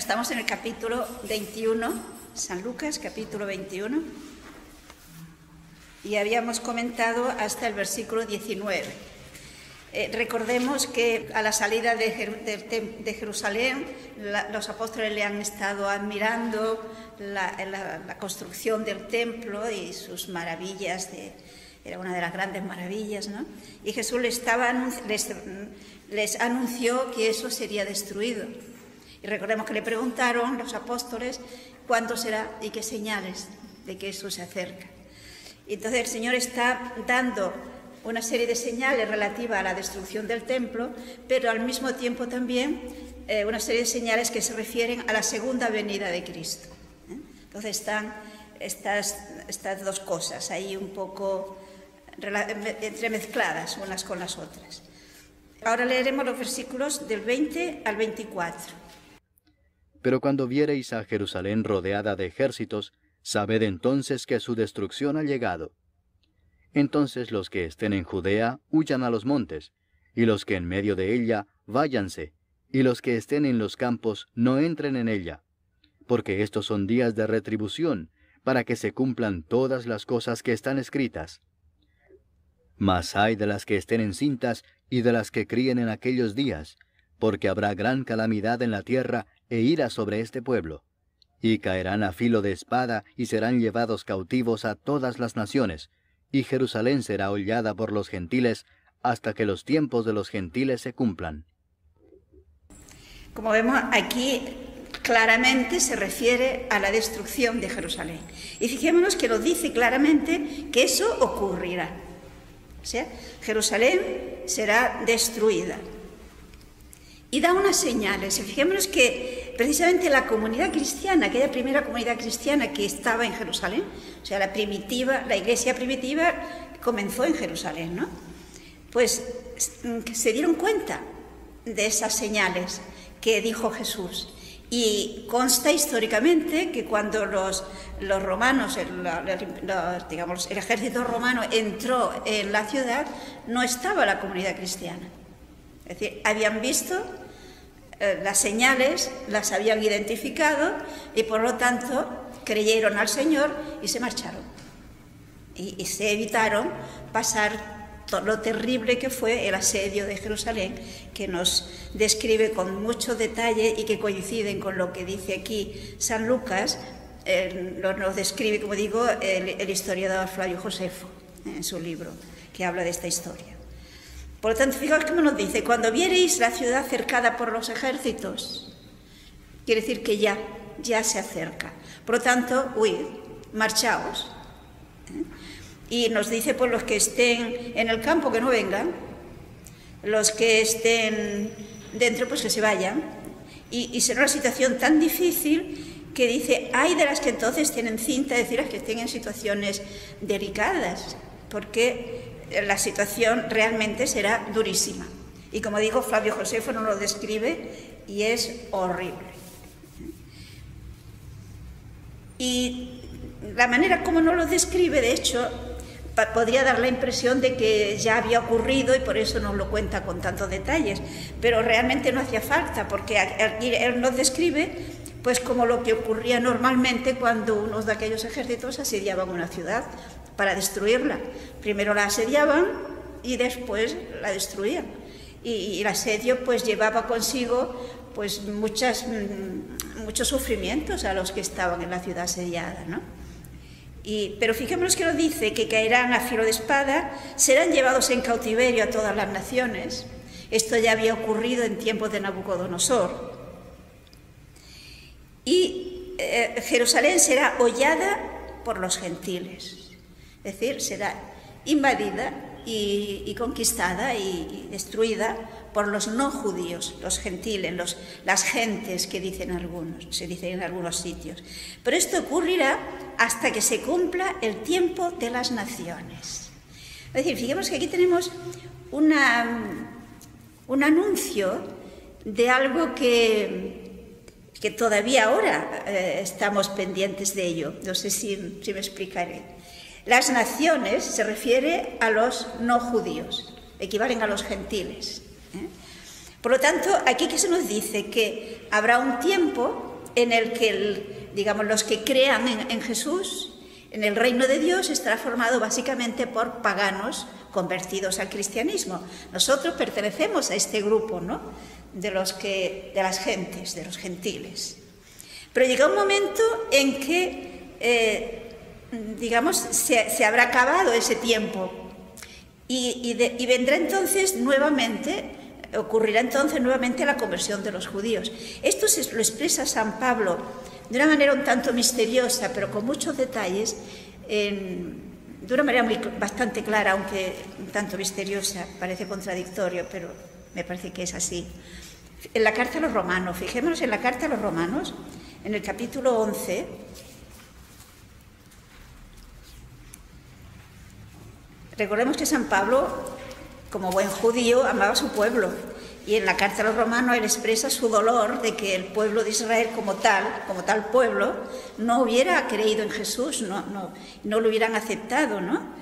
estamos en el capítulo 21, San Lucas, capítulo 21, y habíamos comentado hasta el versículo 19. Recordemos que a la salida de Jerusalén, los apóstoles le han estado admirando la construcción del templo y sus maravillas, era una de las grandes maravillas, ¿no? Y Jesús les anunció que eso sería destruido. Y recordemos que le preguntaron los apóstoles cuándo será y qué señales de que eso se acerca. Y entonces el Señor está dando una serie de señales relativas a la destrucción del templo, pero al mismo tiempo también una serie de señales que se refieren a la segunda venida de Cristo. Entonces están estas dos cosas ahí un poco entremezcladas unas con las otras. Ahora leeremos los versículos del 20 al 24. Pero cuando viereis a Jerusalén rodeada de ejércitos, sabed entonces que su destrucción ha llegado. Entonces los que estén en Judea huyan a los montes, y los que en medio de ella váyanse, y los que estén en los campos no entren en ella, porque estos son días de retribución, para que se cumplan todas las cosas que están escritas. Mas ay de las que estén encintas y de las que críen en aquellos días, porque habrá gran calamidad en la tierra e ira sobre este pueblo. Y caerán a filo de espada y serán llevados cautivos a todas las naciones, y Jerusalén será hollada por los gentiles hasta que los tiempos de los gentiles se cumplan. Como vemos aquí, claramente se refiere a la destrucción de Jerusalén. Y fijémonos que lo dice claramente que eso ocurrirá. O sea, Jerusalén será destruida. Y da unas señales. Fijémonos que precisamente la comunidad cristiana, aquella primera comunidad cristiana que estaba en Jerusalén, o sea, la iglesia primitiva comenzó en Jerusalén, ¿no? Pues se dieron cuenta de esas señales que dijo Jesús. Y consta históricamente que cuando los romanos, el ejército romano entró en la ciudad, no estaba la comunidad cristiana. Es decir, habían visto las señales, las habían identificado y por lo tanto creyeron al Señor y se marcharon. Y se evitaron pasar todo lo terrible que fue el asedio de Jerusalén, que nos describe con mucho detalle y que coinciden con lo que dice aquí San Lucas, nos describe, como digo, el historiador Flavio Josefo en su libro, que habla de esta historia. Por lo tanto, fijaos cómo nos dice, cuando viereis la ciudad cercada por los ejércitos, quiere decir que ya se acerca. Por lo tanto, huid, marchaos. Y nos dice, pues los que estén en el campo que no vengan, los que estén dentro, pues que se vayan. Y será una situación tan difícil que dice, hay de las que entonces tienen cinta, es decir, las que estén en situaciones delicadas, porque la situación realmente será durísima. Y como digo, Flavio Josefo nos lo describe y es horrible. Y la manera como nos lo describe, de hecho, podría dar la impresión de que ya había ocurrido y por eso nos lo cuenta con tantos detalles, pero realmente no hacía falta, porque aquí él nos describe pues como lo que ocurría normalmente cuando unos de aquellos ejércitos asediaban una ciudad para destruirla. Primero la asediaban y después la destruían. Y el asedio pues llevaba consigo pues muchos sufrimientos a los que estaban en la ciudad asediada, ¿no? Pero fijémonos que nos dice que caerán a filo de espada, serán llevados en cautiverio a todas las naciones. Esto ya había ocurrido en tiempos de Nabucodonosor. Y Jerusalén será hollada por los gentiles. Es decir, será invadida y conquistada y destruida por los no judíos, los gentiles, las gentes que dicen algunos, se dicen en algunos sitios. Pero esto ocurrirá hasta que se cumpla el tiempo de las naciones. Es decir, fijemos que aquí tenemos un anuncio de algo que todavía ahora estamos pendientes de ello. No sé si me explicaré. Las naciones se refiere a los no judíos, equivalen a los gentiles. Por lo tanto, aquí que se nos dice que habrá un tiempo en el que, digamos, los que crean en Jesús, en el reino de Dios, estará formado básicamente por paganos convertidos al cristianismo. Nosotros pertenecemos a este grupo, ¿no?, de las gentes, de los gentiles. Pero llega un momento en que, digamos, se habrá acabado ese tiempo y vendrá entonces nuevamente, ocurrirá entonces nuevamente la conversión de los judíos. Esto lo expresa San Pablo de una manera un tanto misteriosa, pero con muchos detalles, de una manera bastante clara, aunque un tanto misteriosa, parece contradictorio, pero me parece que es así. En la carta a los romanos, fijémonos en la carta a los romanos, en el capítulo 11, recordemos que San Pablo, como buen judío, amaba a su pueblo, y en la carta a los romanos él expresa su dolor de que el pueblo de Israel como tal pueblo, no hubiera creído en Jesús, no lo hubieran aceptado, ¿no?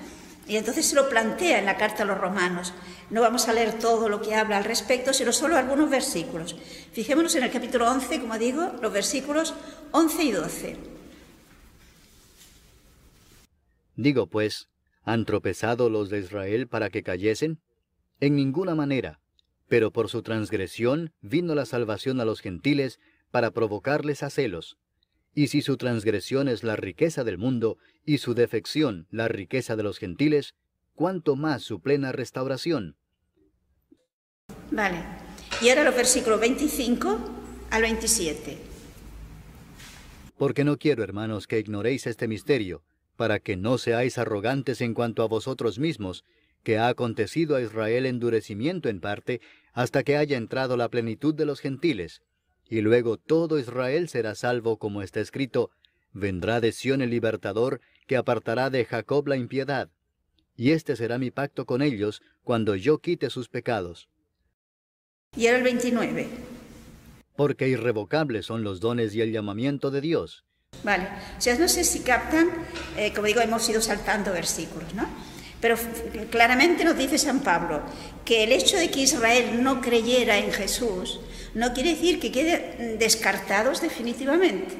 Y entonces se lo plantea en la carta a los romanos. No vamos a leer todo lo que habla al respecto, sino solo algunos versículos. Fijémonos en el capítulo 11, como digo, los versículos 11 y 12. Digo pues, ¿han tropezado los de Israel para que cayesen? En ninguna manera, pero por su transgresión vino la salvación a los gentiles para provocarles a celos. Y si su transgresión es la riqueza del mundo, y su defección la riqueza de los gentiles, ¿cuánto más su plena restauración? Vale. Y ahora los versículos 25 al 27. Porque no quiero, hermanos, que ignoréis este misterio, para que no seáis arrogantes en cuanto a vosotros mismos, que ha acontecido a Israel endurecimiento en parte, hasta que haya entrado la plenitud de los gentiles. Y luego todo Israel será salvo, como está escrito, vendrá de Sión el libertador, que apartará de Jacob la impiedad. Y este será mi pacto con ellos, cuando yo quite sus pecados. Y ahora el 29. Porque irrevocables son los dones y el llamamiento de Dios. Vale, o sea, no sé si captan, como digo, hemos ido saltando versículos, ¿no? Pero claramente nos dice San Pablo que el hecho de que Israel no creyera en Jesús no quiere decir que queden descartados definitivamente,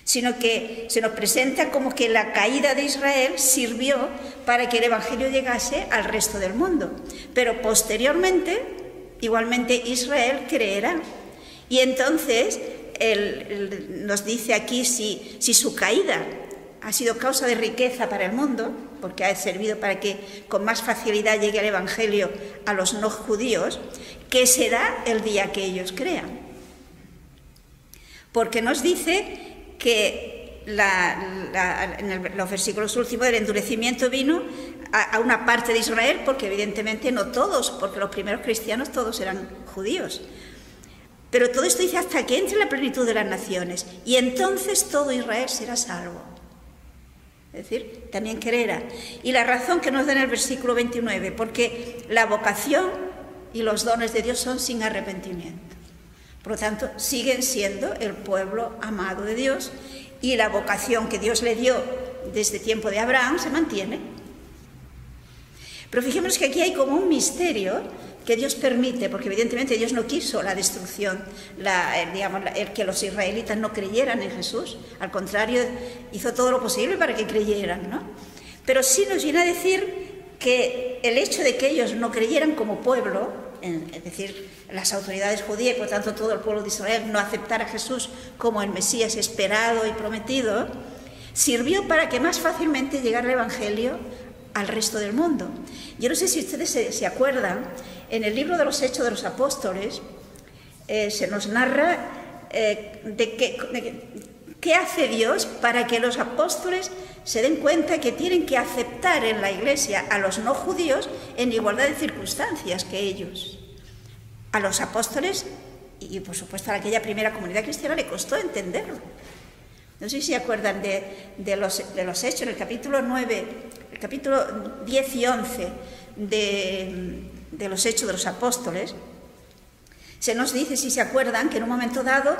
sino que se nos presenta como que la caída de Israel sirvió para que el Evangelio llegase al resto del mundo. Pero posteriormente, igualmente Israel creerá. Y entonces nos dice aquí si su caída ha sido causa de riqueza para el mundo, porque ha servido para que con más facilidad llegue el Evangelio a los no judíos, que será el día que ellos crean. Porque nos dice que en los versículos últimos del endurecimiento vino a una parte de Israel, porque evidentemente no todos, porque los primeros cristianos todos eran judíos. Pero todo esto dice hasta que entre la plenitud de las naciones, y entonces todo Israel será salvo. Es decir, también creerá. Y la razón que nos da en el versículo 29, porque la vocación y los dones de Dios son sin arrepentimiento. Por lo tanto, siguen siendo el pueblo amado de Dios, y la vocación que Dios le dio desde tiempo de Abraham se mantiene. Pero fijémonos que aquí hay como un misterio que Dios permite, porque evidentemente Dios no quiso la destrucción, el que los israelitas no creyeran en Jesús. Al contrario, hizo todo lo posible para que creyeran, ¿no? Pero sí nos viene a decir que el hecho de que ellos no creyeran como pueblo, es decir, las autoridades judías y por tanto todo el pueblo de Israel no aceptara a Jesús como el Mesías esperado y prometido, sirvió para que más fácilmente llegara el Evangelio al resto del mundo. Yo no sé si ustedes se acuerdan, en el libro de los Hechos de los Apóstoles se nos narra qué hace Dios para que los apóstoles se den cuenta que tienen que aceptar en la Iglesia a los no judíos en igualdad de circunstancias que ellos. A los apóstoles y por supuesto a aquella primera comunidad cristiana le costó entenderlo. No sé si se acuerdan de los Hechos, en el capítulo 9, el capítulo 10 y 11 de los Hechos de los Apóstoles. Se nos dice, si se acuerdan, que en un momento dado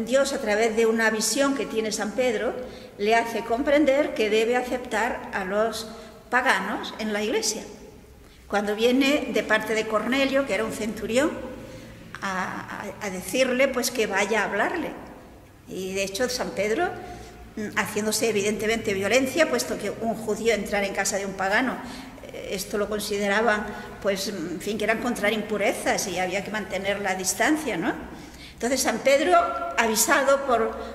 Dios, a través de una visión que tiene San Pedro, le hace comprender que debe aceptar a los paganos en la Iglesia. Cuando viene de parte de Cornelio, que era un centurión, a decirle pues que vaya a hablarle. Y de hecho San Pedro, haciéndose evidentemente violencia, puesto que un judío entrar en casa de un pagano, esto lo consideraban, pues, en fin, que eran contraer impurezas y había que mantener la distancia, ¿no? Entonces San Pedro, avisado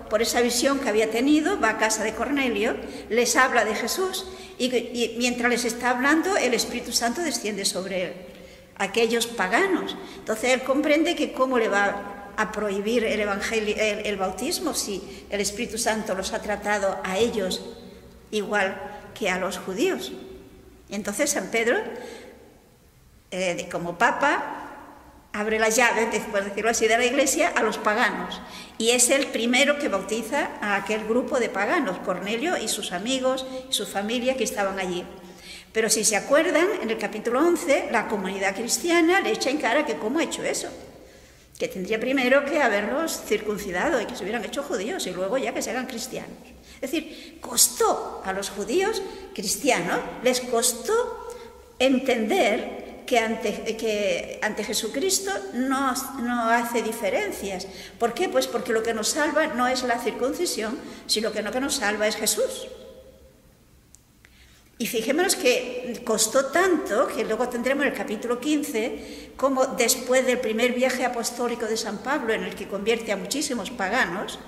por esa visión que había tenido, va a casa de Cornelio, les habla de Jesús y mientras les está hablando el Espíritu Santo desciende sobre aquellos paganos. Entonces él comprende que cómo le va a prohibir el bautismo si el Espíritu Santo los ha tratado a ellos igual que a los judíos. Y entonces San Pedro, como papa, abre las llaves, por decirlo así, de la Iglesia a los paganos. Y es el primero que bautiza a aquel grupo de paganos, Cornelio y sus amigos y su familia que estaban allí. Pero si se acuerdan, en el capítulo 11, la comunidad cristiana le echa en cara que cómo ha hecho eso. Que tendría primero que haberlos circuncidado y que se hubieran hecho judíos y luego ya que se hagan cristianos. Es decir, costó a los judíos cristianos, les costó entender que ante Jesucristo no hace diferencias. ¿Por qué? Pues porque lo que nos salva no es la circuncisión, sino que lo que nos salva es Jesús. Y fijémonos que costó tanto, que luego tendremos en el capítulo 15, como después del primer viaje apostólico de San Pablo, en el que convierte a muchísimos paganos,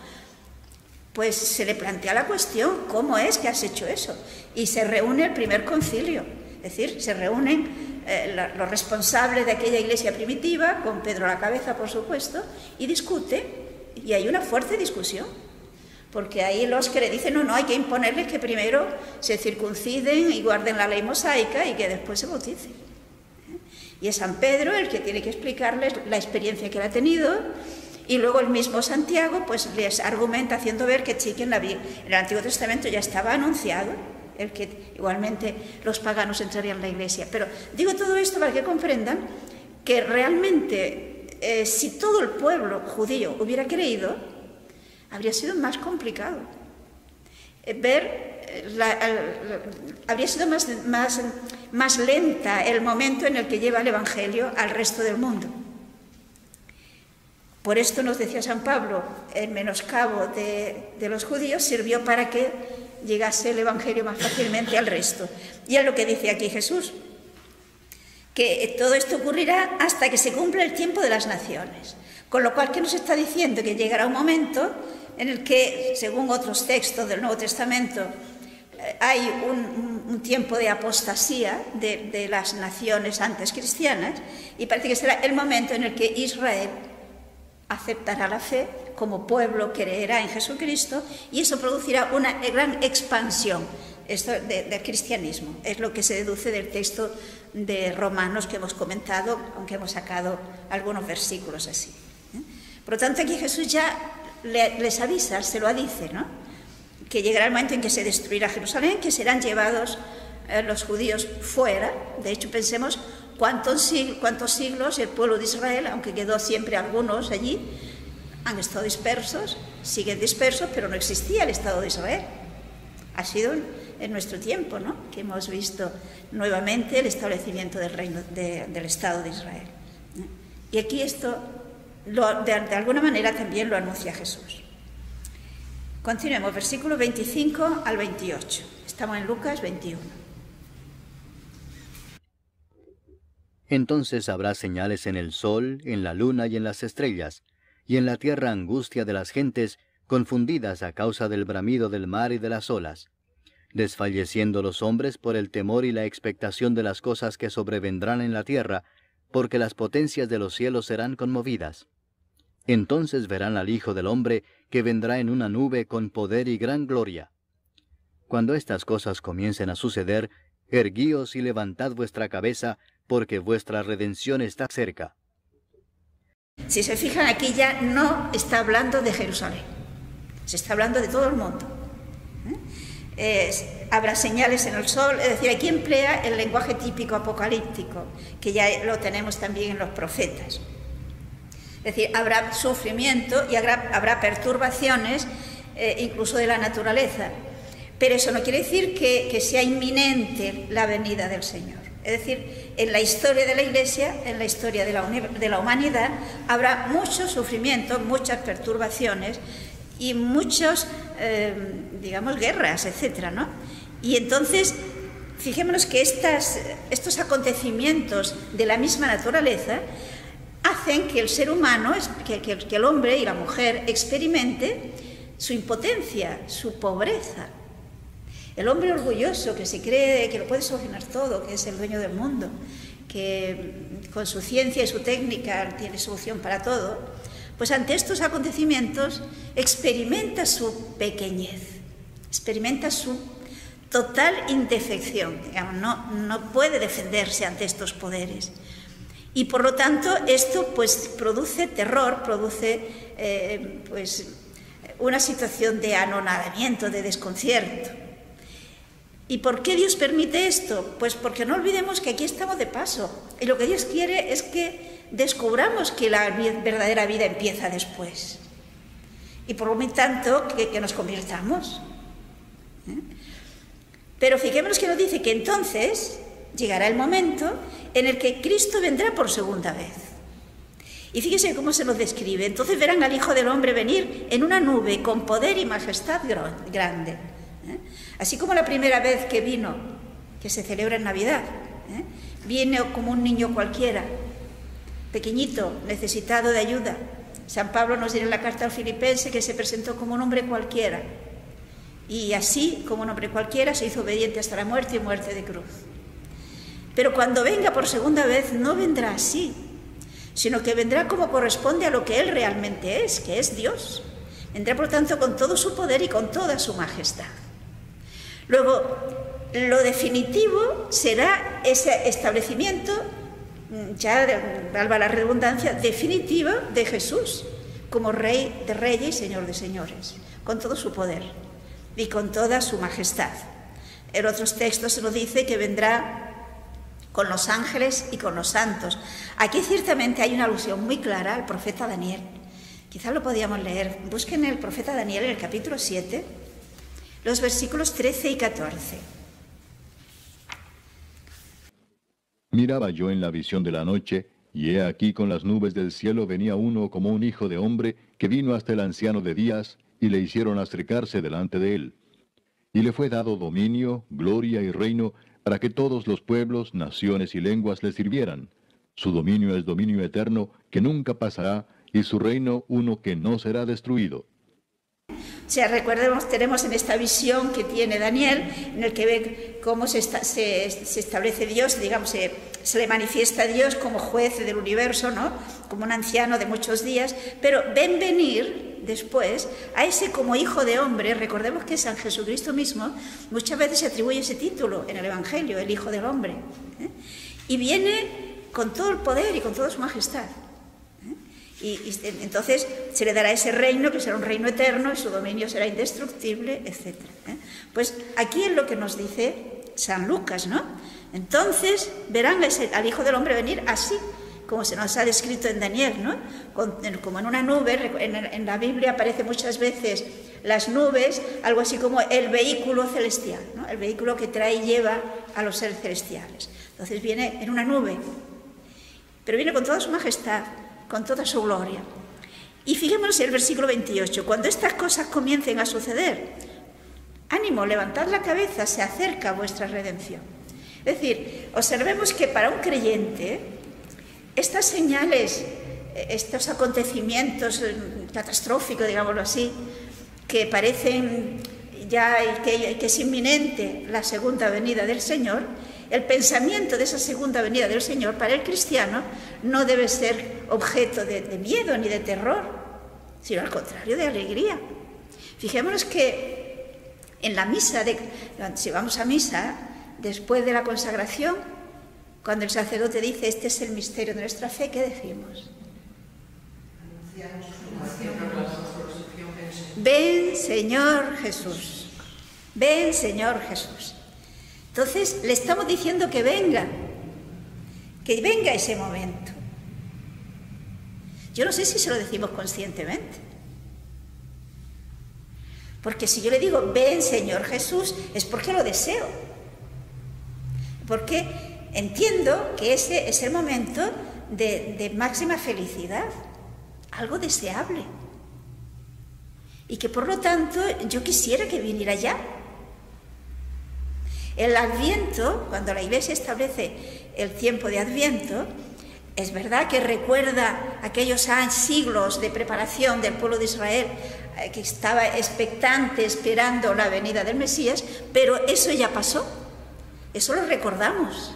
pues se le plantea la cuestión, ¿cómo es que has hecho eso? Y se reúne el primer concilio, es decir, se reúnen los responsables de aquella iglesia primitiva, con Pedro a la cabeza, por supuesto, y discute, y hay una fuerte discusión. Porque hay los que le dicen, no, hay que imponerles que primero se circunciden y guarden la ley mosaica y que después se bauticen. Y es San Pedro el que tiene que explicarles la experiencia que él ha tenido, y luego el mismo Santiago pues les argumenta haciendo ver que sí, que en el Antiguo Testamento ya estaba anunciado el que igualmente los paganos entrarían en la Iglesia. Pero digo todo esto para que comprendan que realmente si todo el pueblo judío hubiera creído, habría sido más complicado. Habría sido más lenta el momento en el que lleva el Evangelio al resto del mundo. Por esto nos decía San Pablo, el menoscabo de los judíos sirvió para que llegase el Evangelio más fácilmente al resto. Y es lo que dice aquí Jesús, que todo esto ocurrirá hasta que se cumpla el tiempo de las naciones. Con lo cual, ¿qué nos está diciendo? Que llegará un momento en el que, según otros textos del Nuevo Testamento, hay un tiempo de apostasía de las naciones antes cristianas, y parece que será el momento en el que Israel aceptará la fe como pueblo, creerá en Jesucristo, y eso producirá una gran expansión del cristianismo. Es lo que se deduce del texto de Romanos que hemos comentado, aunque hemos sacado algunos versículos así. Por lo tanto, aquí Jesús ya les avisa, se lo dice, ¿no? Que llegará el momento en que se destruirá Jerusalén, que serán llevados los judíos fuera. De hecho, pensemos cuántos siglos el pueblo de Israel, aunque quedó siempre algunos allí, han estado dispersos, siguen dispersos, pero no existía el Estado de Israel. Ha sido en nuestro tiempo, ¿no?, que hemos visto nuevamente el establecimiento del reino del Estado de Israel. Y aquí esto de alguna manera también lo anuncia Jesús. Continuemos, versículos 25 al 28. Estamos en Lucas 21. Entonces habrá señales en el sol, en la luna y en las estrellas, y en la tierra angustia de las gentes, confundidas a causa del bramido del mar y de las olas, desfalleciendo los hombres por el temor y la expectación de las cosas que sobrevendrán en la tierra, porque las potencias de los cielos serán conmovidas. Entonces verán al Hijo del Hombre, que vendrá en una nube con poder y gran gloria. Cuando estas cosas comiencen a suceder, erguíos y levantad vuestra cabeza, porque vuestra redención está cerca. Si se fijan, aquí ya no está hablando de Jerusalén, se está hablando de todo el mundo. Habrá señales en el sol, es decir, aquí emplea el lenguaje típico apocalíptico, que ya lo tenemos también en los profetas. Es decir, habrá sufrimiento y habrá perturbaciones, incluso de la naturaleza. Pero eso no quiere decir que sea inminente la venida del Señor. Es decir, en la historia de la Iglesia, en la historia de la humanidad, habrá mucho sufrimiento, muchas perturbaciones y muchas, digamos, guerras, etcétera, ¿no? Y entonces, fijémonos que estos acontecimientos de la misma naturaleza hacen que el ser humano, que el hombre y la mujer experimente su impotencia, su pobreza. El hombre orgulloso que se cree que lo puede solucionar todo, que es el dueño del mundo, que con su ciencia y su técnica tiene solución para todo, pues ante estos acontecimientos experimenta su pequeñez, experimenta su total indefección, digamos, no puede defenderse ante estos poderes. Y por lo tanto esto pues produce terror, produce pues una situación de anonadamiento, de desconcierto. ¿Y por qué Dios permite esto? Pues porque no olvidemos que aquí estamos de paso. Y lo que Dios quiere es que descubramos que la verdadera vida empieza después. Y por lo tanto, que nos convirtamos. Pero fijémonos que nos dice que entonces llegará el momento en el que Cristo vendrá por segunda vez. Y fíjense cómo se nos describe. Entonces verán al Hijo del Hombre venir en una nube con poder y majestad grande. Así como la primera vez que vino, que se celebra en Navidad, viene como un niño cualquiera, pequeñito, necesitado de ayuda. San Pablo nos dirá en la carta al Filipense que se presentó como un hombre cualquiera. Y así, como un hombre cualquiera, se hizo obediente hasta la muerte y muerte de cruz. Pero cuando venga por segunda vez, no vendrá así, sino que vendrá como corresponde a lo que Él realmente es, que es Dios. Vendrá, por tanto, con todo su poder y con toda su majestad. Luego, lo definitivo será ese establecimiento, ya valga la redundancia, definitivo de Jesús, como Rey de Reyes y Señor de Señores, con todo su poder y con toda su majestad. En otros textos se nos dice que vendrá con los ángeles y con los santos. Aquí ciertamente hay una alusión muy clara al profeta Daniel. Quizás lo podíamos leer. Busquen el profeta Daniel en el capítulo 7, los versículos 13 y 14. Miraba yo en la visión de la noche, y he aquí con las nubes del cielo venía uno como un hijo de hombre, que vino hasta el anciano de días, y le hicieron acercarse delante de él. Y le fue dado dominio, gloria y reino, para que todos los pueblos, naciones y lenguas le sirvieran. Su dominio es dominio eterno, que nunca pasará, y su reino uno que no será destruido. O sea, recordemos, tenemos en esta visión que tiene Daniel, en el que ve cómo se establece Dios, digamos, se le manifiesta a Dios como juez del universo, ¿no? Como un anciano de muchos días, pero ven venir después a ese como hijo de hombre. Recordemos que San Jesucristo mismo muchas veces se atribuye ese título en el Evangelio, el Hijo del Hombre, y viene con todo el poder y con toda su majestad. Y entonces se le dará ese reino, que será un reino eterno, y su dominio será indestructible, etc. Pues aquí es lo que nos dice San Lucas, ¿no? Entonces verán al Hijo del Hombre venir así, como se nos ha descrito en Daniel, ¿no? Como en una nube. En la Biblia aparece muchas veces las nubes, algo así como el vehículo celestial, ¿no? El vehículo que trae y lleva a los seres celestiales. Entonces viene en una nube, pero viene con toda su majestad, con toda su gloria. Y fijémonos en el versículo 28, cuando estas cosas comiencen a suceder, ánimo, levantad la cabeza, se acerca vuestra redención. Es decir, observemos que para un creyente, estas señales, estos acontecimientos catastróficos, digámoslo así, que parecen ya que es inminente la segunda venida del Señor, el pensamiento de esa segunda venida del Señor para el cristiano no debe ser objeto de miedo ni de terror, sino al contrario, de alegría. Fijémonos que en la misa, si vamos a misa, después de la consagración, cuando el sacerdote dice, este es el misterio de nuestra fe, ¿qué decimos? Ven, Señor Jesús. Ven, Señor Jesús. Entonces le estamos diciendo que venga ese momento. Yo no sé si se lo decimos conscientemente. Porque si yo le digo, ven Señor Jesús, es porque lo deseo. Porque entiendo que ese es el momento de máxima felicidad, algo deseable. Y que por lo tanto yo quisiera que viniera ya. El Adviento, cuando la Iglesia establece el tiempo de Adviento, es verdad que recuerda aquellos siglos de preparación del pueblo de Israel que estaba expectante, esperando la venida del Mesías, pero eso ya pasó, eso lo recordamos.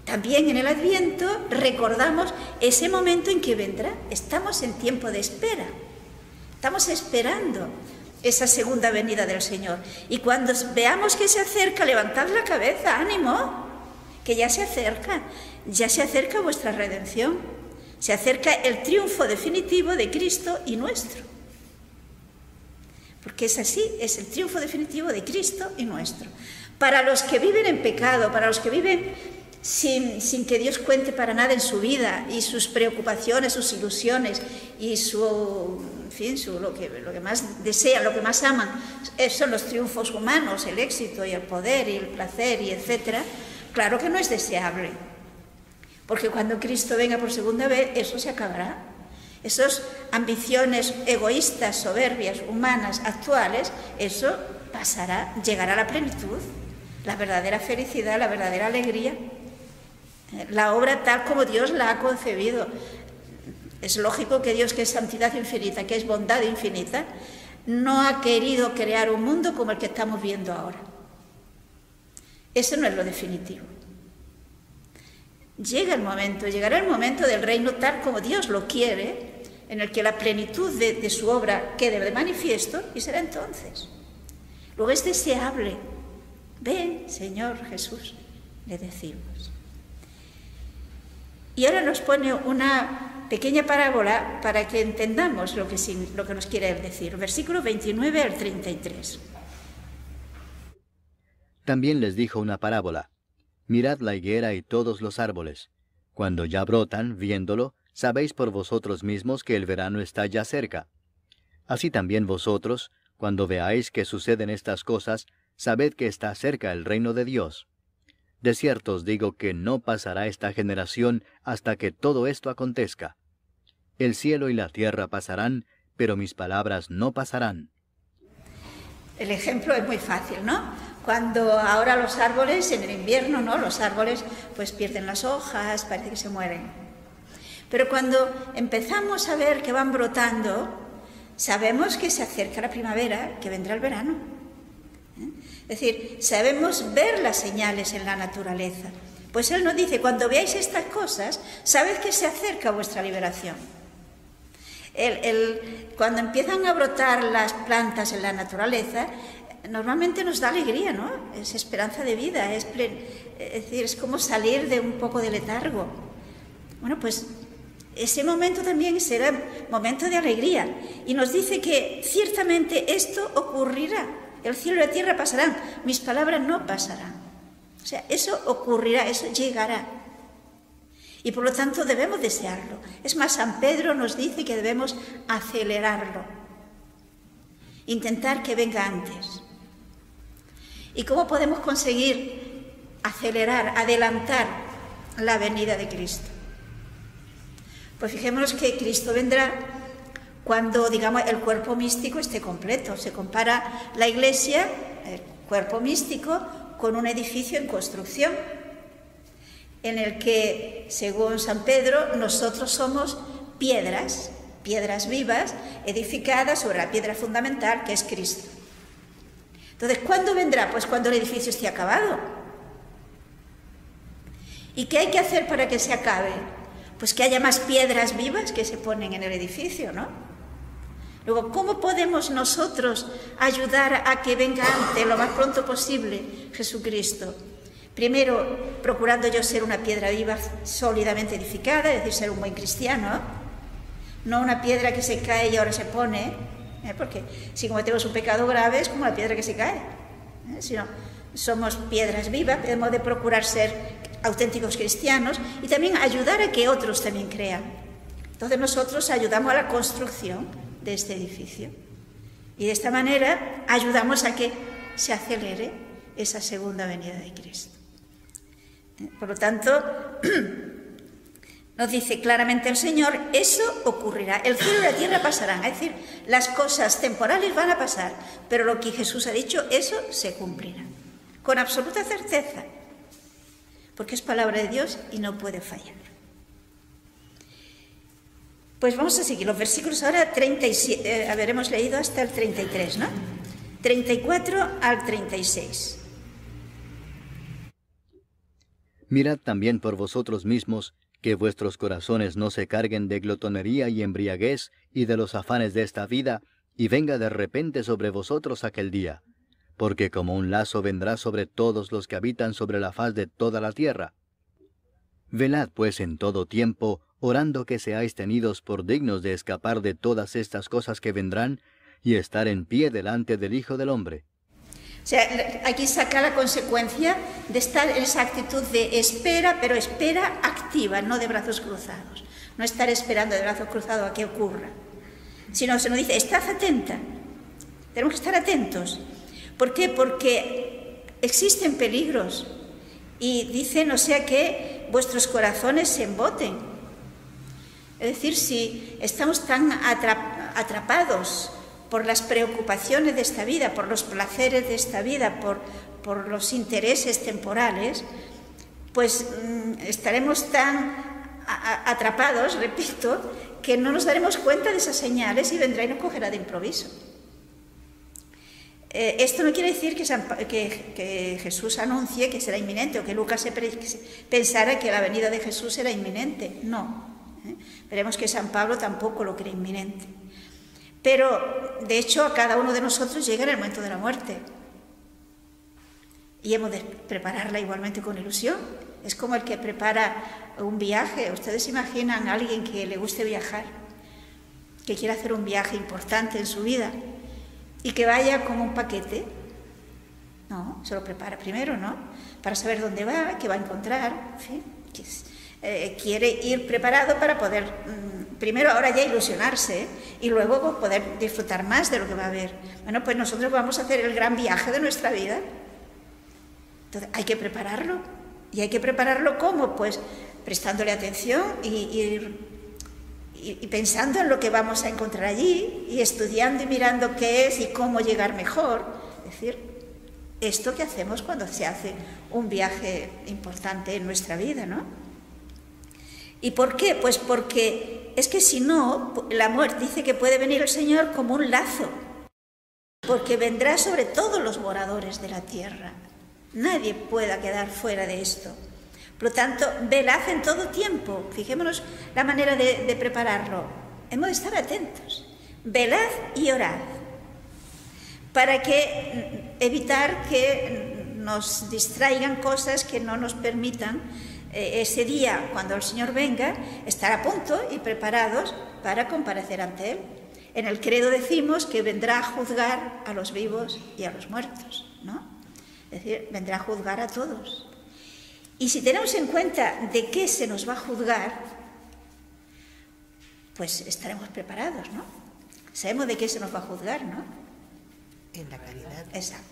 También en el Adviento recordamos ese momento en que vendrá. Estamos en tiempo de espera. Estamos esperando esa segunda venida del Señor. Y cuando veamos que se acerca, levantad la cabeza, ánimo, que ya se acerca vuestra redención. Se acerca el triunfo definitivo de Cristo y nuestro. Porque es así, es el triunfo definitivo de Cristo y nuestro. Para los que viven en pecado, para los que viven sin que Dios cuente para nada en su vida, y sus preocupaciones, sus ilusiones y lo que más desean, lo que más aman, son los triunfos humanos, el éxito y el poder y el placer y etcétera. Claro que no es deseable, porque cuando Cristo venga por segunda vez, eso se acabará. Esas ambiciones egoístas, soberbias, humanas, actuales, eso pasará, llegará a la plenitud, la verdadera felicidad, la verdadera alegría. La obra tal como Dios la ha concebido. Es lógico que Dios, que es santidad infinita, que es bondad infinita, no ha querido crear un mundo como el que estamos viendo ahora. Eso no es lo definitivo. Llegará el momento del reino tal como Dios lo quiere, en el que la plenitud de su obra quede de manifiesto, y será entonces. Luego es deseable. Ven, Señor Jesús, le decimos. Y ahora nos pone una pequeña parábola para que entendamos lo que nos quiere decir. Versículo 29 al 33. También les dijo una parábola. Mirad la higuera y todos los árboles. Cuando ya brotan, viéndolo, sabéis por vosotros mismos que el verano está ya cerca. Así también vosotros, cuando veáis que suceden estas cosas, sabed que está cerca el reino de Dios. De cierto os digo que no pasará esta generación hasta que todo esto acontezca. El cielo y la tierra pasarán, pero mis palabras no pasarán. El ejemplo es muy fácil, ¿no? Cuando ahora los árboles, en el invierno, ¿no? Los árboles pues pierden las hojas, parece que se mueren. Pero cuando empezamos a ver que van brotando, sabemos que se acerca la primavera, que vendrá el verano. Es decir, sabemos ver las señales en la naturaleza. Pues Él nos dice, cuando veáis estas cosas, sabed que se acerca vuestra liberación. Cuando empiezan a brotar las plantas en la naturaleza, normalmente nos da alegría, ¿no? Es esperanza de vida, es decir, es como salir de un poco de letargo. Bueno, pues ese momento también será momento de alegría. Y nos dice que ciertamente esto ocurrirá. El cielo y la tierra pasarán, mis palabras no pasarán. O sea, eso ocurrirá, eso llegará. Y por lo tanto debemos desearlo. Es más, San Pedro nos dice que debemos acelerarlo. Intentar que venga antes. ¿Y cómo podemos conseguir acelerar, adelantar la venida de Cristo? Pues fijémonos que Cristo vendrá cuando, digamos, el cuerpo místico esté completo. Se compara la Iglesia, el cuerpo místico, con un edificio en construcción, en el que, según San Pedro, nosotros somos piedras vivas, edificadas sobre la piedra fundamental, que es Cristo. Entonces, ¿cuándo vendrá? Pues cuando el edificio esté acabado. ¿Y qué hay que hacer para que se acabe? Pues que haya más piedras vivas que se ponen en el edificio, ¿no? Luego, ¿cómo podemos nosotros ayudar a que venga antes, lo más pronto posible, Jesucristo? Primero, procurando yo ser una piedra viva sólidamente edificada, es decir, ser un buen cristiano, no una piedra que se cae y ahora se pone, porque si cometemos un pecado grave es como la piedra que se cae, sino somos piedras vivas, debemos de procurar ser auténticos cristianos y también ayudar a que otros también crean. Entonces nosotros ayudamos a la construcción de este edificio y de esta manera ayudamos a que se acelere esa segunda venida de Cristo. Por lo tanto, nos dice claramente el Señor, eso ocurrirá. El cielo y la tierra pasarán. Es decir, las cosas temporales van a pasar, pero lo que Jesús ha dicho, eso se cumplirá. Con absoluta certeza. Porque es palabra de Dios y no puede fallar. Pues vamos a seguir los versículos ahora 37, habremos leído hasta el 33, ¿no? 34 al 36. Mirad también por vosotros mismos, que vuestros corazones no se carguen de glotonería y embriaguez y de los afanes de esta vida, y venga de repente sobre vosotros aquel día, porque como un lazo vendrá sobre todos los que habitan sobre la faz de toda la tierra. Velad pues en todo tiempo, orando que seáis tenidos por dignos de escapar de todas estas cosas que vendrán, y estar en pie delante del Hijo del Hombre. O sea, aquí saca la consecuencia de estar en esa actitud de espera, pero espera activa, no de brazos cruzados. No estar esperando de brazos cruzados a que ocurra. Sino se nos dice, estad atenta. Tenemos que estar atentos. ¿Por qué? Porque existen peligros. Y dicen, o sea, que vuestros corazones se emboten. Es decir, si estamos tan atrapados por las preocupaciones de esta vida, por los placeres de esta vida, por los intereses temporales, pues estaremos tan atrapados, repito, que no nos daremos cuenta de esas señales y vendrá y nos cogerá de improviso. Esto no quiere decir que Jesús anuncie que será inminente o que Lucas pensara que la venida de Jesús era inminente. No. Veremos que San Pablo tampoco lo cree inminente. Pero, de hecho, a cada uno de nosotros llega en el momento de la muerte. Y hemos de prepararla igualmente con ilusión. Es como el que prepara un viaje. ¿Ustedes imaginan a alguien que le guste viajar? Que quiera hacer un viaje importante en su vida y que vaya como un paquete. No, se lo prepara primero, ¿no? Para saber dónde va, qué va a encontrar, en fin. Quiere ir preparado para poder, primero ahora ya ilusionarse, y luego poder disfrutar más de lo que va a ver. Bueno, pues nosotros vamos a hacer el gran viaje de nuestra vida. Entonces hay que prepararlo. ¿Y hay que prepararlo cómo? Pues prestándole atención y pensando en lo que vamos a encontrar allí, y estudiando y mirando qué es y cómo llegar mejor. Es decir, esto que hacemos cuando se hace un viaje importante en nuestra vida, ¿no? ¿Y por qué? Pues porque es que si no, la muerte dice que puede venir el Señor como un lazo, porque vendrá sobre todos los moradores de la tierra. Nadie pueda quedar fuera de esto. Por lo tanto, velad en todo tiempo. Fijémonos la manera de prepararlo. Hemos de estar atentos. Velad y orad, para evitar que nos distraigan cosas que no nos permitan ese día, cuando el Señor venga, estar a punto y preparados para comparecer ante Él. En el credo decimos que vendrá a juzgar a los vivos y a los muertos, ¿no? Es decir, vendrá a juzgar a todos. Y si tenemos en cuenta de qué se nos va a juzgar, pues estaremos preparados, ¿no? Sabemos de qué se nos va a juzgar, ¿no? En la caridad. Exacto.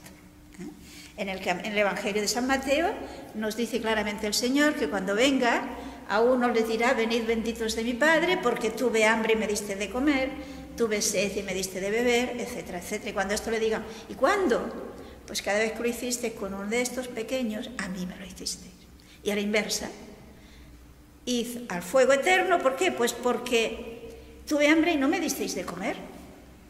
En el Evangelio de San Mateo nos dice claramente el Señor que cuando venga, a uno le dirá, venid benditos de mi Padre, porque tuve hambre y me diste de comer, tuve sed y me diste de beber, etcétera, etcétera. Y cuando esto le digan, ¿y cuándo? Pues cada vez que lo hiciste con uno de estos pequeños, a mí me lo hicisteis. Y a la inversa, id al fuego eterno, ¿por qué? Pues porque tuve hambre y no me disteis de comer.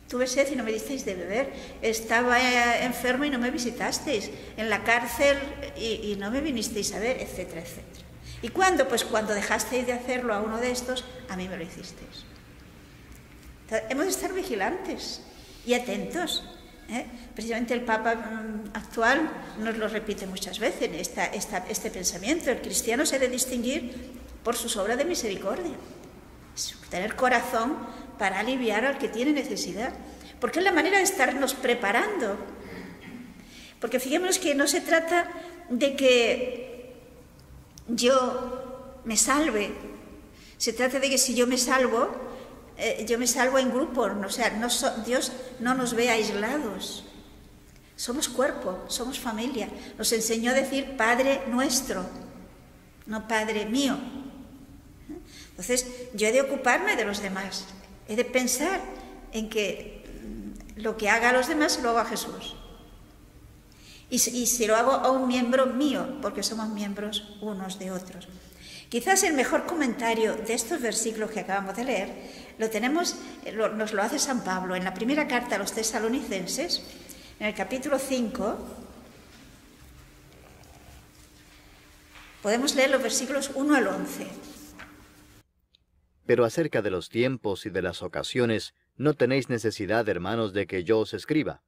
Tuve sed y no me disteis de beber, estaba enfermo y no me visitasteis, en la cárcel y no me vinisteis a ver, etcétera, etcétera. ¿Y cuándo? Pues cuando dejasteis de hacerlo a uno de estos, a mí me lo hicisteis. Entonces, hemos de estar vigilantes y atentos. Precisamente el Papa actual nos lo repite muchas veces, este pensamiento. El cristiano se ha de distinguir por sus obras de misericordia. Tener corazón para aliviar al que tiene necesidad, porque es la manera de estarnos preparando. Porque fijémonos que no se trata de que yo me salve, se trata de que si yo me salvo en grupo, o sea, Dios no nos ve aislados. Somos cuerpo, somos familia. Nos enseñó a decir Padre nuestro. no Padre mío. Entonces, yo he de ocuparme de los demás, he de pensar en que lo que haga a los demás lo hago a Jesús. Y si lo hago a un miembro mío, porque somos miembros unos de otros. Quizás el mejor comentario de estos versículos que acabamos de leer nos lo hace San Pablo en la primera carta a los Tesalonicenses, en el capítulo 5. Podemos leer los versículos 1 al 11. Pero acerca de los tiempos y de las ocasiones, no tenéis necesidad, hermanos, de que yo os escriba.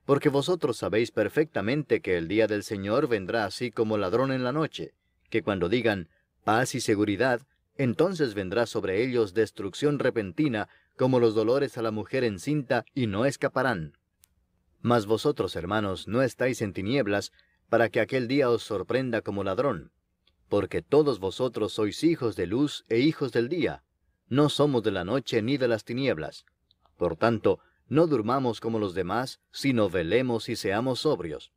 Porque vosotros sabéis perfectamente que el día del Señor vendrá así como ladrón en la noche, que cuando digan paz y seguridad, entonces vendrá sobre ellos destrucción repentina, como los dolores a la mujer encinta, y no escaparán. Mas vosotros, hermanos, no estáis en tinieblas, para que aquel día os sorprenda como ladrón. Porque todos vosotros sois hijos de luz e hijos del día. No somos de la noche ni de las tinieblas. Por tanto, no durmamos como los demás, sino velemos y seamos sobrios.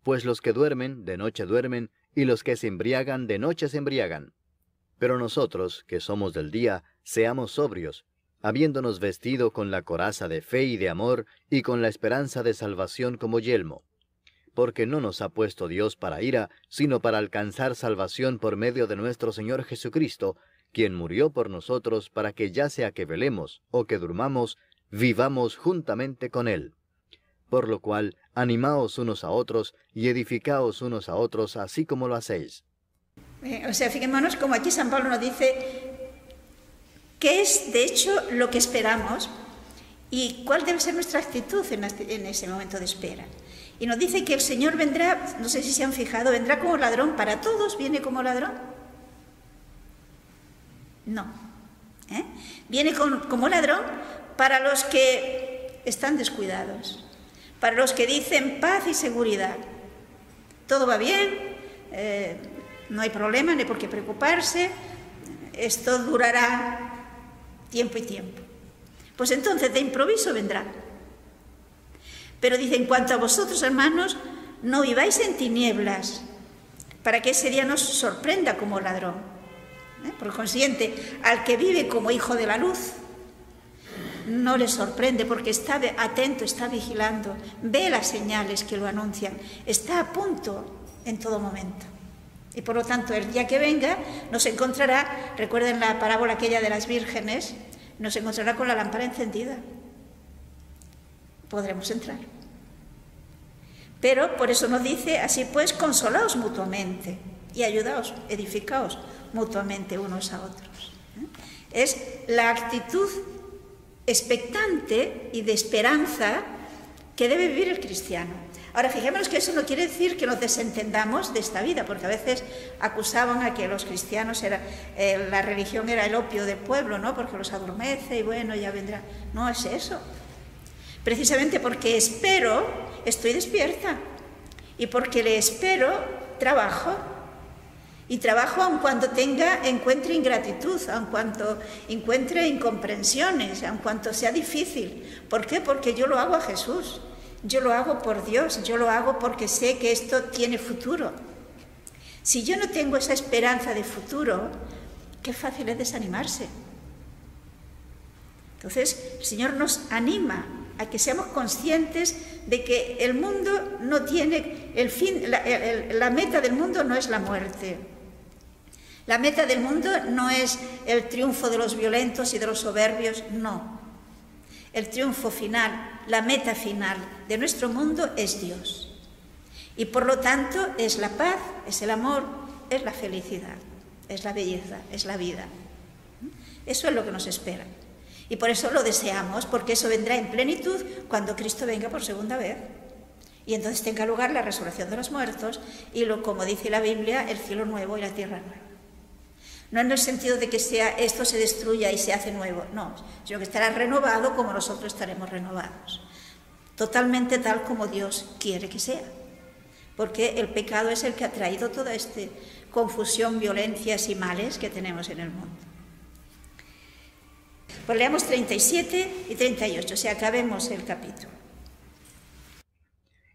Pues los que duermen, de noche duermen, y los que se embriagan, de noche se embriagan. Pero nosotros, que somos del día, seamos sobrios, habiéndonos vestido con la coraza de fe y de amor, y con la esperanza de salvación como yelmo. Porque no nos ha puesto Dios para ira, sino para alcanzar salvación por medio de nuestro Señor Jesucristo, quien murió por nosotros para que ya sea que velemos o que durmamos, vivamos juntamente con Él. Por lo cual, animaos unos a otros y edificaos unos a otros, así como lo hacéis. Fijémonos como aquí San Pablo nos dice qué es, de hecho, lo que esperamos y cuál debe ser nuestra actitud en ese momento de espera. Y nos dice que el Señor vendrá, no sé si se han fijado, vendrá como ladrón. ¿Para todos viene como ladrón? No. Viene como ladrón para los que están descuidados, para los que dicen paz y seguridad. Todo va bien, no hay problema, no hay por qué preocuparse, esto durará tiempo y tiempo. Pues entonces de improviso vendrá. Pero dice, en cuanto a vosotros, hermanos, no viváis en tinieblas, para que ese día no os sorprenda como ladrón. Por consiguiente, al que vive como hijo de la luz, no le sorprende porque está atento, está vigilando, ve las señales que lo anuncian, está a punto en todo momento. Y por lo tanto, el día que venga nos encontrará, recuerden la parábola aquella de las vírgenes, nos encontrará con la lámpara encendida. Podremos entrar. Pero por eso nos dice, así pues, consolaos mutuamente y ayudaos, edificaos mutuamente unos a otros. Es la actitud expectante y de esperanza que debe vivir el cristiano. Ahora, fijémonos que eso no quiere decir que nos desentendamos de esta vida, porque a veces acusaban a que los cristianos la religión era el opio del pueblo, ¿no? Porque los adormece y bueno, ya vendrá. No es eso. Precisamente porque espero, estoy despierta. Y porque le espero, trabajo. Y trabajo aun cuando encuentre ingratitud, aun cuando encuentre incomprensiones, aun cuando sea difícil. ¿Por qué? Porque yo lo hago a Jesús. Yo lo hago por Dios, yo lo hago porque sé que esto tiene futuro. Si yo no tengo esa esperanza de futuro, qué fácil es desanimarse. Entonces, el Señor nos anima a que seamos conscientes de que el mundo no tiene el fin, la meta del mundo no es la muerte. La meta del mundo no es el triunfo de los violentos y de los soberbios, no. El triunfo final, la meta final de nuestro mundo es Dios. Y por lo tanto es la paz, es el amor, es la felicidad, es la belleza, es la vida. Eso es lo que nos espera. Y por eso lo deseamos, porque eso vendrá en plenitud cuando Cristo venga por segunda vez. Y entonces tenga lugar la resurrección de los muertos y, como dice la Biblia, el cielo nuevo y la tierra nueva. No en el sentido de que esto se destruya y se hace nuevo, no, sino que estará renovado como nosotros estaremos renovados. Totalmente tal como Dios quiere que sea. Porque el pecado es el que ha traído toda esta confusión, violencias y males que tenemos en el mundo. Pues leamos 37 y 38, o sea, acabemos el capítulo.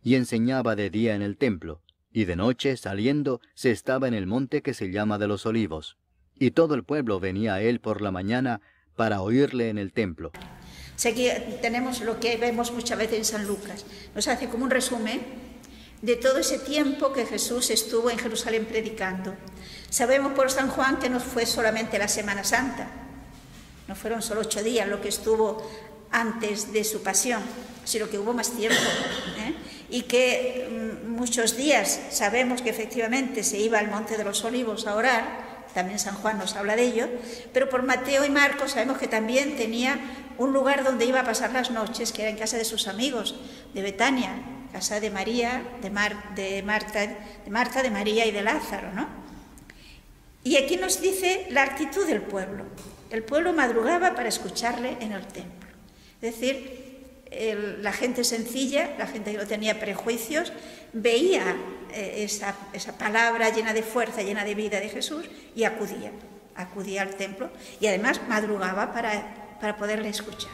Y enseñaba de día en el templo, Y de noche, saliendo, se estaba en el monte que se llama de los Olivos. Y todo el pueblo venía a él por la mañana para oírle en el templo. O sea, aquí tenemos lo que vemos muchas veces en San Lucas. Nos hace como un resumen de todo ese tiempo que Jesús estuvo en Jerusalén predicando. Sabemos por San Juan que no fue solamente la Semana Santa, no fueron solo 8 días lo que estuvo antes de su pasión, sino que hubo más tiempo, y que muchos días sabemos que efectivamente se iba al Monte de los Olivos a orar, también San Juan nos habla de ello, pero por Mateo y Marcos sabemos que también tenía un lugar donde iba a pasar las noches, que era en casa de sus amigos, de Betania, casa de María, de Marta, de María y de Lázaro, ¿no? Y aquí nos dice la actitud del pueblo. El pueblo madrugaba para escucharle en el templo. Es decir, la gente sencilla, la gente que no tenía prejuicios, veía esa palabra llena de fuerza, llena de vida de Jesús y acudía al templo y además madrugaba para poderle escuchar.